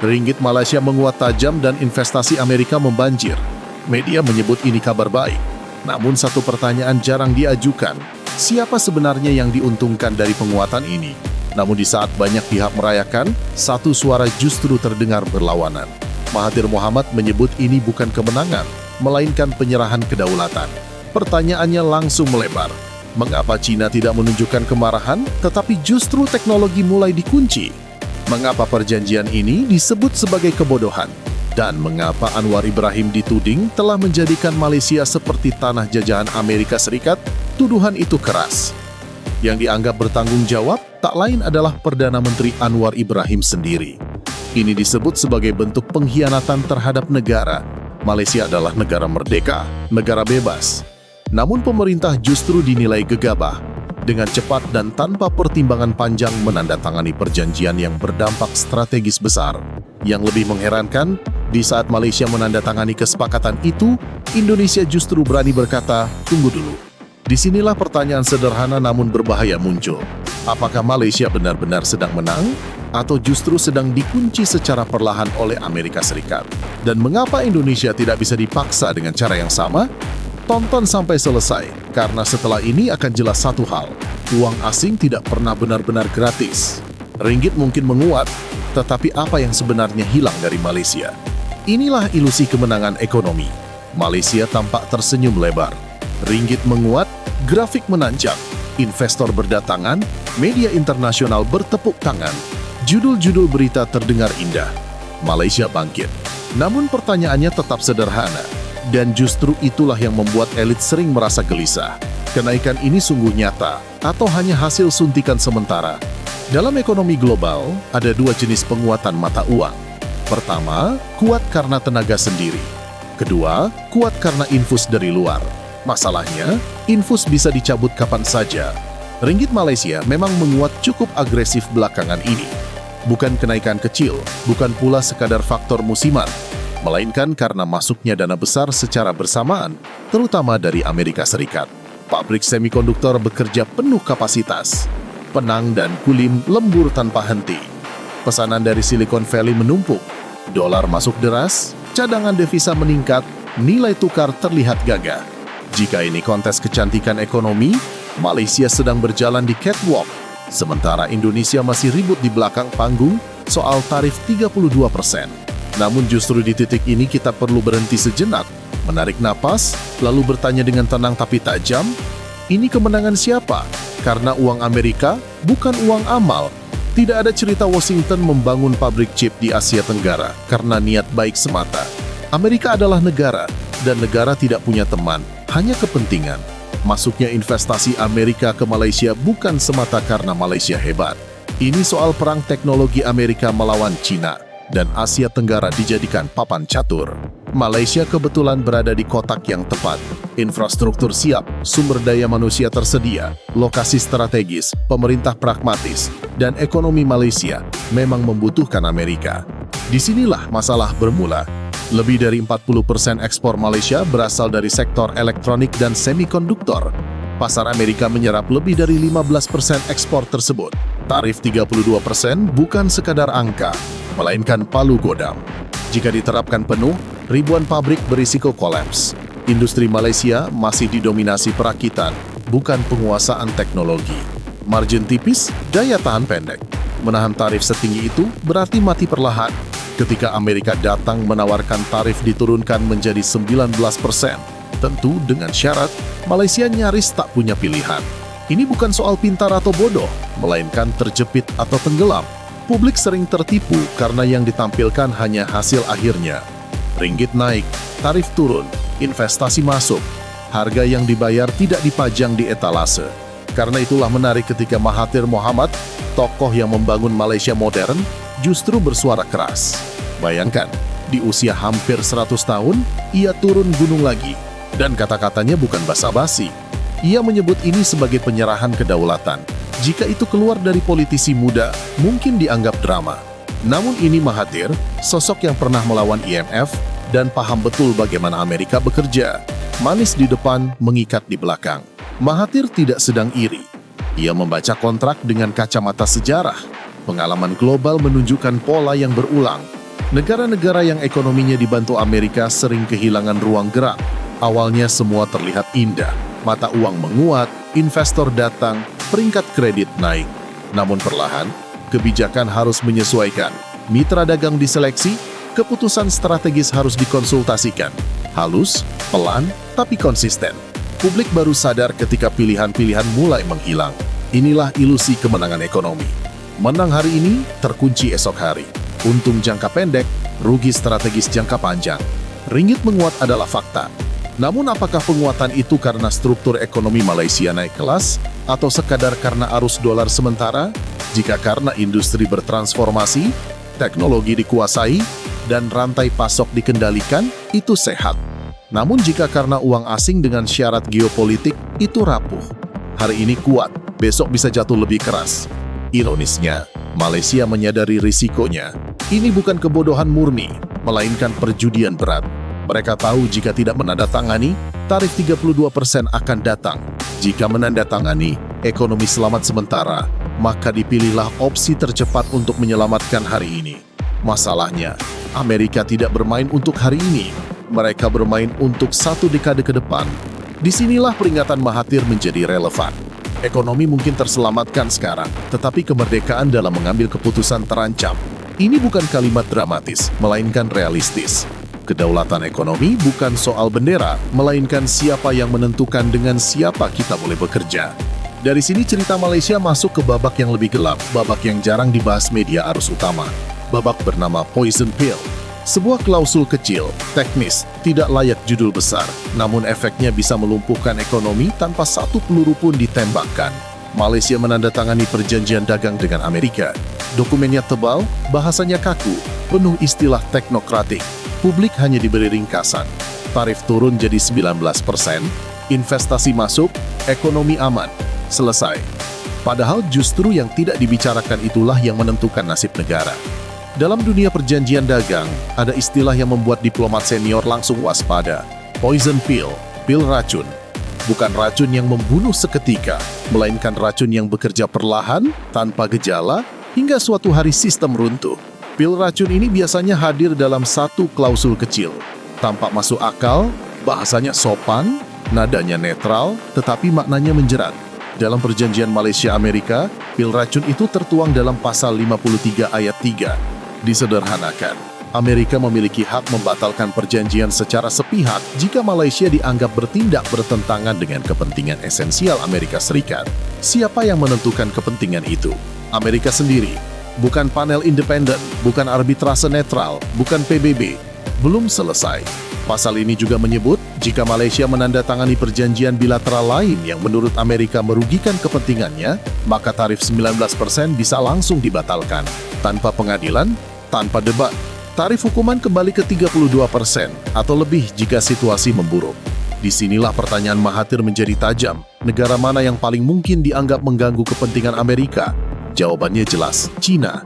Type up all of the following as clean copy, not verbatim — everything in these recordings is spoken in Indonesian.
Ringgit Malaysia menguat tajam dan investasi Amerika membanjir. Media menyebut ini kabar baik. Namun satu pertanyaan jarang diajukan. Siapa sebenarnya yang diuntungkan dari penguatan ini? Namun di saat banyak pihak merayakan, satu suara justru terdengar berlawanan. Mahathir Mohamad menyebut ini bukan kemenangan, melainkan penyerahan kedaulatan. Pertanyaannya langsung melebar. Mengapa Cina tidak menunjukkan kemarahan, tetapi justru teknologi mulai dikunci? Mengapa perjanjian ini disebut sebagai kebodohan? Dan mengapa Anwar Ibrahim dituding telah menjadikan Malaysia seperti tanah jajahan Amerika Serikat? Tuduhan itu keras. Yang dianggap bertanggung jawab tak lain adalah Perdana Menteri Anwar Ibrahim sendiri. Ini disebut sebagai bentuk pengkhianatan terhadap negara. Malaysia adalah negara merdeka, negara bebas. Namun pemerintah justru dinilai gegabah, dengan cepat dan tanpa pertimbangan panjang menandatangani perjanjian yang berdampak strategis besar. Yang lebih mengherankan, di saat Malaysia menandatangani kesepakatan itu, Indonesia justru berani berkata, tunggu dulu. Disinilah pertanyaan sederhana namun berbahaya muncul. Apakah Malaysia benar-benar sedang menang? Atau justru sedang dikunci secara perlahan oleh Amerika Serikat? Dan mengapa Indonesia tidak bisa dipaksa dengan cara yang sama? Tonton sampai selesai, karena setelah ini akan jelas satu hal. Uang asing tidak pernah benar-benar gratis. Ringgit mungkin menguat, tetapi apa yang sebenarnya hilang dari Malaysia? Inilah ilusi kemenangan ekonomi. Malaysia tampak tersenyum lebar. Ringgit menguat, grafik menanjak, investor berdatangan, media internasional bertepuk tangan. Judul-judul berita terdengar indah. Malaysia bangkit. Namun pertanyaannya tetap sederhana. Dan justru itulah yang membuat elit sering merasa gelisah. Kenaikan ini sungguh nyata, atau hanya hasil suntikan sementara? Dalam ekonomi global, ada dua jenis penguatan mata uang. Pertama, kuat karena tenaga sendiri. Kedua, kuat karena infus dari luar. Masalahnya, infus bisa dicabut kapan saja. Ringgit Malaysia memang menguat cukup agresif belakangan ini. Bukan kenaikan kecil, bukan pula sekadar faktor musiman, melainkan karena masuknya dana besar secara bersamaan, terutama dari Amerika Serikat. Pabrik semikonduktor bekerja penuh kapasitas. Penang dan Kulim lembur tanpa henti. Pesanan dari Silicon Valley menumpuk. Dolar masuk deras, cadangan devisa meningkat, nilai tukar terlihat gagah. Jika ini kontes kecantikan ekonomi, Malaysia sedang berjalan di catwalk, sementara Indonesia masih ribut di belakang panggung soal tarif 32%. Namun justru di titik ini kita perlu berhenti sejenak, menarik napas, lalu bertanya dengan tenang tapi tajam, ini kemenangan siapa? Karena uang Amerika, bukan uang amal. Tidak ada cerita Washington membangun pabrik chip di Asia Tenggara karena niat baik semata. Amerika adalah negara, dan negara tidak punya teman, hanya kepentingan. Masuknya investasi Amerika ke Malaysia bukan semata karena Malaysia hebat. Ini soal perang teknologi Amerika melawan Cina. Dan Asia Tenggara dijadikan papan catur. Malaysia kebetulan berada di kotak yang tepat. Infrastruktur siap, sumber daya manusia tersedia, lokasi strategis, pemerintah pragmatis, dan ekonomi Malaysia memang membutuhkan Amerika. Disinilah masalah bermula. Lebih dari 40% ekspor Malaysia berasal dari sektor elektronik dan semikonduktor. Pasar Amerika menyerap lebih dari 15% ekspor tersebut. Tarif 32% bukan sekadar angka, melainkan palu godam. Jika diterapkan penuh, ribuan pabrik berisiko kolaps. Industri Malaysia masih didominasi perakitan, bukan penguasaan teknologi. Margin tipis, daya tahan pendek. Menahan tarif setinggi itu berarti mati perlahan. Ketika Amerika datang menawarkan tarif diturunkan menjadi 19%, tentu dengan syarat Malaysia nyaris tak punya pilihan. Ini bukan soal pintar atau bodoh, melainkan terjepit atau tenggelam. Publik sering tertipu karena yang ditampilkan hanya hasil akhirnya. Ringgit naik, tarif turun, investasi masuk. Harga yang dibayar tidak dipajang di etalase. Karena itulah menarik ketika Mahathir Mohamad, tokoh yang membangun Malaysia modern, justru bersuara keras. Bayangkan, di usia hampir 100 tahun, ia turun gunung lagi. Dan kata-katanya bukan basa-basi. Ia menyebut ini sebagai penyerahan kedaulatan. Jika itu keluar dari politisi muda, mungkin dianggap drama. Namun ini Mahathir, sosok yang pernah melawan IMF dan paham betul bagaimana Amerika bekerja. Manis di depan, mengikat di belakang. Mahathir tidak sedang iri. Ia membaca kontrak dengan kacamata sejarah. Pengalaman global menunjukkan pola yang berulang. Negara-negara yang ekonominya dibantu Amerika sering kehilangan ruang gerak. Awalnya semua terlihat indah, mata uang menguat, investor datang, peringkat kredit naik. Namun perlahan, kebijakan harus menyesuaikan. Mitra dagang diseleksi, keputusan strategis harus dikonsultasikan. Halus, pelan, tapi konsisten. Publik baru sadar ketika pilihan-pilihan mulai menghilang. Inilah ilusi kemenangan ekonomi. Menang hari ini, terkunci esok hari. Untung jangka pendek, rugi strategis jangka panjang. Ringgit menguat adalah fakta. Namun apakah penguatan itu karena struktur ekonomi Malaysia naik kelas atau sekadar karena arus dolar sementara? Jika karena industri bertransformasi, teknologi dikuasai, dan rantai pasok dikendalikan, itu sehat. Namun jika karena uang asing dengan syarat geopolitik, itu rapuh. Hari ini kuat, besok bisa jatuh lebih keras. Ironisnya, Malaysia menyadari risikonya. Ini bukan kebodohan murni, melainkan perjudian berat. Mereka tahu jika tidak menandatangani, tarif 32% akan datang. Jika menandatangani, ekonomi selamat sementara, maka dipilihlah opsi tercepat untuk menyelamatkan hari ini. Masalahnya, Amerika tidak bermain untuk hari ini. Mereka bermain untuk 1 dekade ke depan. Disinilah peringatan Mahathir menjadi relevan. Ekonomi mungkin terselamatkan sekarang, tetapi kemerdekaan dalam mengambil keputusan terancam. Ini bukan kalimat dramatis, melainkan realistis. Kedaulatan ekonomi bukan soal bendera, melainkan siapa yang menentukan dengan siapa kita boleh bekerja. Dari sini cerita Malaysia masuk ke babak yang lebih gelap, babak yang jarang dibahas media arus utama. Babak bernama Poison Pill. Sebuah klausul kecil, teknis, tidak layak judul besar, namun efeknya bisa melumpuhkan ekonomi tanpa satu peluru pun ditembakkan. Malaysia menandatangani perjanjian dagang dengan Amerika. Dokumennya tebal, bahasanya kaku, penuh istilah teknokratik. Publik hanya diberi ringkasan. Tarif turun jadi 19%, investasi masuk, ekonomi aman. Selesai. Padahal justru yang tidak dibicarakan itulah yang menentukan nasib negara. Dalam dunia perjanjian dagang, ada istilah yang membuat diplomat senior langsung waspada. Poison pill, pil racun. Bukan racun yang membunuh seketika, melainkan racun yang bekerja perlahan, tanpa gejala, hingga suatu hari sistem runtuh. Pil racun ini biasanya hadir dalam satu klausul kecil. Tampak masuk akal, bahasanya sopan, nadanya netral, tetapi maknanya menjerat. Dalam perjanjian Malaysia-Amerika, pil racun itu tertuang dalam pasal 53 ayat 3. Disederhanakan, Amerika memiliki hak membatalkan perjanjian secara sepihak jika Malaysia dianggap bertindak bertentangan dengan kepentingan esensial Amerika Serikat. Siapa yang menentukan kepentingan itu? Amerika sendiri. Bukan panel independen, bukan arbitrase netral, bukan PBB. Belum selesai. Pasal ini juga menyebut, jika Malaysia menandatangani perjanjian bilateral lain yang menurut Amerika merugikan kepentingannya, maka tarif 19% bisa langsung dibatalkan. Tanpa pengadilan, tanpa debat. Tarif hukuman kembali ke 32% atau lebih jika situasi memburuk. Disinilah pertanyaan Mahathir menjadi tajam. Negara mana yang paling mungkin dianggap mengganggu kepentingan Amerika? Jawabannya jelas, China.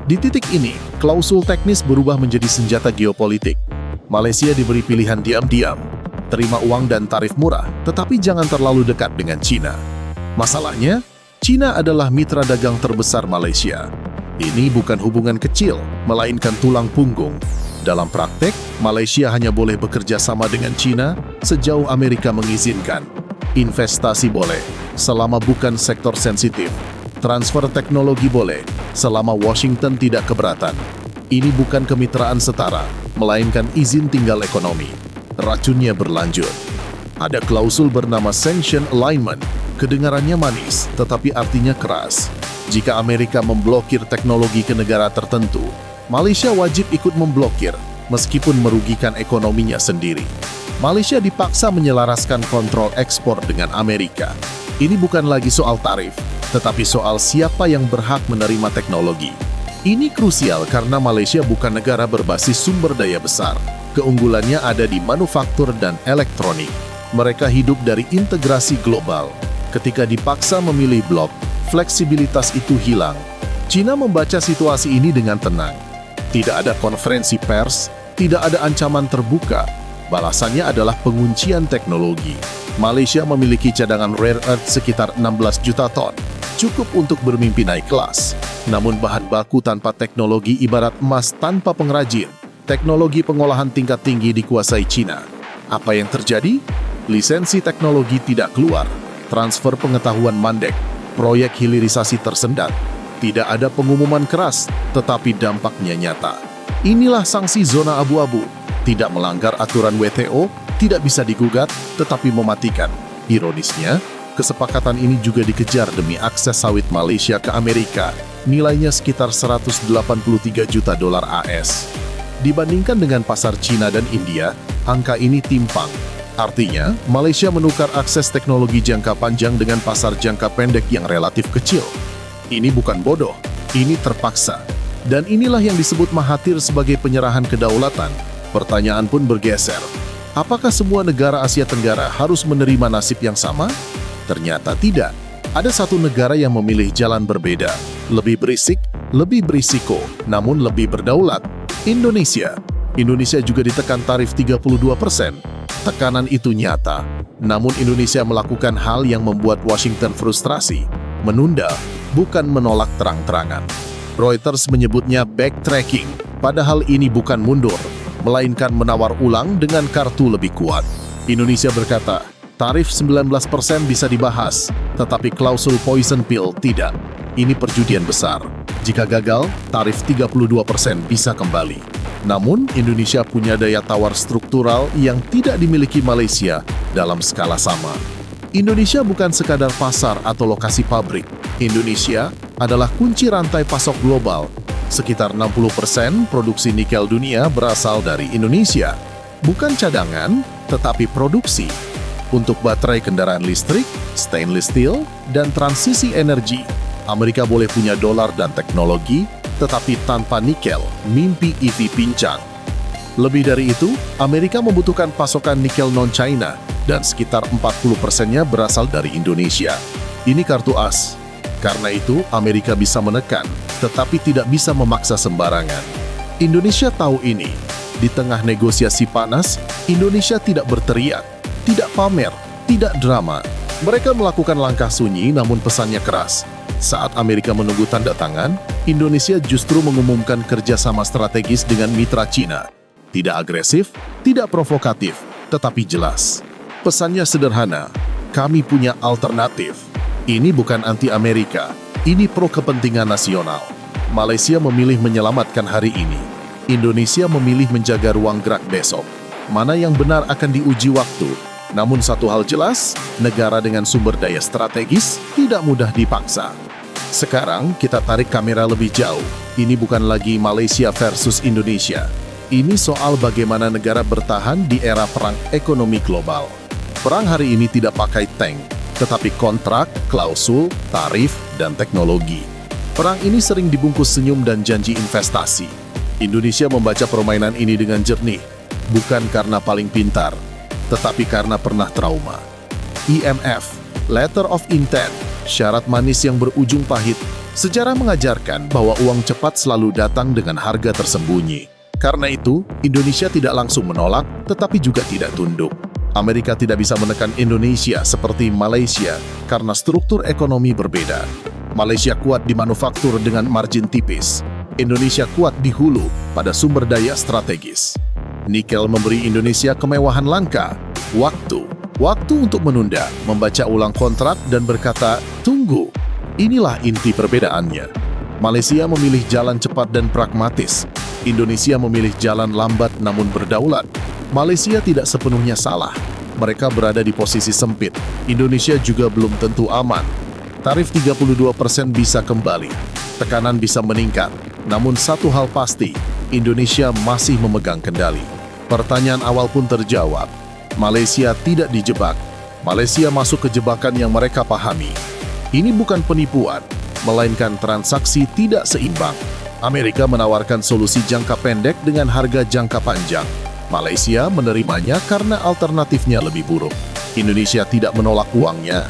Di titik ini, klausul teknis berubah menjadi senjata geopolitik. Malaysia diberi pilihan diam-diam, terima uang dan tarif murah, tetapi jangan terlalu dekat dengan China. Masalahnya, China adalah mitra dagang terbesar Malaysia. Ini bukan hubungan kecil, melainkan tulang punggung. Dalam praktek, Malaysia hanya boleh bekerja sama dengan China sejauh Amerika mengizinkan. Investasi boleh, selama bukan sektor sensitif. Transfer teknologi boleh, selama Washington tidak keberatan. Ini bukan kemitraan setara, melainkan izin tinggal ekonomi. Racunnya berlanjut. Ada klausul bernama Sanction Alignment. Kedengarannya manis, tetapi artinya keras. Jika Amerika memblokir teknologi ke negara tertentu, Malaysia wajib ikut memblokir, meskipun merugikan ekonominya sendiri. Malaysia dipaksa menyelaraskan kontrol ekspor dengan Amerika. Ini bukan lagi soal tarif, tetapi soal siapa yang berhak menerima teknologi. Ini krusial karena Malaysia bukan negara berbasis sumber daya besar. Keunggulannya ada di manufaktur dan elektronik. Mereka hidup dari integrasi global. Ketika dipaksa memilih blok, fleksibilitas itu hilang. China membaca situasi ini dengan tenang. Tidak ada konferensi pers, tidak ada ancaman terbuka. Balasannya adalah penguncian teknologi. Malaysia memiliki cadangan rare earth sekitar 16 juta ton. Cukup untuk bermimpi naik kelas. Namun bahan baku tanpa teknologi ibarat emas tanpa pengrajin. Teknologi pengolahan tingkat tinggi dikuasai Cina. Apa yang terjadi? Lisensi teknologi tidak keluar, transfer pengetahuan mandek, proyek hilirisasi tersendat. Tidak ada pengumuman keras, tetapi dampaknya nyata. Inilah sanksi zona abu-abu. Tidak melanggar aturan WTO, tidak bisa digugat, tetapi mematikan. Ironisnya, kesepakatan ini juga dikejar demi akses sawit Malaysia ke Amerika, nilainya sekitar 183 juta dolar AS. Dibandingkan dengan pasar Cina dan India, angka ini timpang. Artinya, Malaysia menukar akses teknologi jangka panjang dengan pasar jangka pendek yang relatif kecil. Ini bukan bodoh, ini terpaksa. Dan inilah yang disebut Mahathir sebagai penyerahan kedaulatan. Pertanyaan pun bergeser. Apakah semua negara Asia Tenggara harus menerima nasib yang sama? Ternyata tidak. Ada satu negara yang memilih jalan berbeda. Lebih berisik, lebih berisiko, namun lebih berdaulat. Indonesia. Indonesia juga ditekan tarif 32%. Tekanan itu nyata. Namun Indonesia melakukan hal yang membuat Washington frustrasi. Menunda, bukan menolak terang-terangan. Reuters menyebutnya backtracking. Padahal ini bukan mundur, melainkan menawar ulang dengan kartu lebih kuat. Indonesia berkata, tarif 19% bisa dibahas, tetapi klausul poison pill tidak. Ini perjudian besar. Jika gagal, tarif 32% bisa kembali. Namun, Indonesia punya daya tawar struktural yang tidak dimiliki Malaysia dalam skala sama. Indonesia bukan sekadar pasar atau lokasi pabrik. Indonesia adalah kunci rantai pasok global. Sekitar 60% produksi nikel dunia berasal dari Indonesia. Bukan cadangan, tetapi produksi. Untuk baterai kendaraan listrik, stainless steel, dan transisi energi, Amerika boleh punya dolar dan teknologi, tetapi tanpa nikel, mimpi EV pincang. Lebih dari itu, Amerika membutuhkan pasokan nikel non-China, dan sekitar 40%-nya berasal dari Indonesia. Ini kartu as. Karena itu, Amerika bisa menekan, tetapi tidak bisa memaksa sembarangan. Indonesia tahu ini. Di tengah negosiasi panas, Indonesia tidak berteriak, tidak pamer, tidak drama. Mereka melakukan langkah sunyi namun pesannya keras. Saat Amerika menunggu tanda tangan, Indonesia justru mengumumkan kerjasama strategis dengan mitra Cina. Tidak agresif, tidak provokatif, tetapi jelas. Pesannya sederhana, kami punya alternatif. Ini bukan anti-Amerika, ini pro kepentingan nasional. Malaysia memilih menyelamatkan hari ini. Indonesia memilih menjaga ruang gerak besok. Mana yang benar akan diuji waktu. Namun satu hal jelas, negara dengan sumber daya strategis tidak mudah dipaksa. Sekarang kita tarik kamera lebih jauh. Ini bukan lagi Malaysia versus Indonesia. Ini soal bagaimana negara bertahan di era perang ekonomi global. Perang hari ini tidak pakai tank, tetapi kontrak, klausul, tarif, dan teknologi. Perang ini sering dibungkus senyum dan janji investasi. Indonesia membaca permainan ini dengan jernih, bukan karena paling pintar, tetapi karena pernah trauma. IMF, Letter of Intent, syarat manis yang berujung pahit. Sejarah mengajarkan bahwa uang cepat selalu datang dengan harga tersembunyi. Karena itu, Indonesia tidak langsung menolak, tetapi juga tidak tunduk. Amerika tidak bisa menekan Indonesia seperti Malaysia karena struktur ekonomi berbeda. Malaysia kuat di manufaktur dengan margin tipis. Indonesia kuat di hulu pada sumber daya strategis. Nikel memberi Indonesia kemewahan langka, waktu untuk menunda, membaca ulang kontrak dan berkata, tunggu. Inilah inti perbedaannya. Malaysia memilih jalan cepat dan pragmatis. Indonesia memilih jalan lambat namun berdaulat. Malaysia tidak sepenuhnya salah. Mereka berada di posisi sempit. Indonesia juga belum tentu aman. Tarif 32% bisa kembali. Tekanan bisa meningkat. Namun satu hal pasti, Indonesia masih memegang kendali. Pertanyaan awal pun terjawab. Malaysia tidak dijebak. Malaysia masuk ke jebakan yang mereka pahami. Ini bukan penipuan, melainkan transaksi tidak seimbang. Amerika menawarkan solusi jangka pendek dengan harga jangka panjang. Malaysia menerimanya karena alternatifnya lebih buruk. Indonesia tidak menolak uangnya.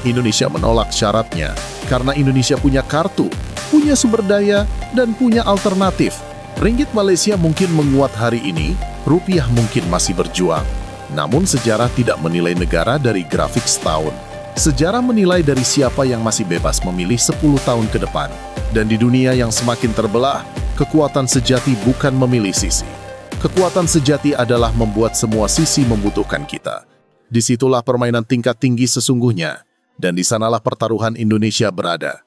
Indonesia menolak syaratnya karena Indonesia punya kartu, punya sumber daya, dan punya alternatif. Ringgit Malaysia mungkin menguat hari ini, rupiah mungkin masih berjuang. Namun sejarah tidak menilai negara dari grafik setahun. Sejarah menilai dari siapa yang masih bebas memilih 10 tahun ke depan. Dan di dunia yang semakin terbelah, kekuatan sejati bukan memilih sisi. Kekuatan sejati adalah membuat semua sisi membutuhkan kita. Disitulah permainan tingkat tinggi sesungguhnya, dan di sanalah pertaruhan Indonesia berada.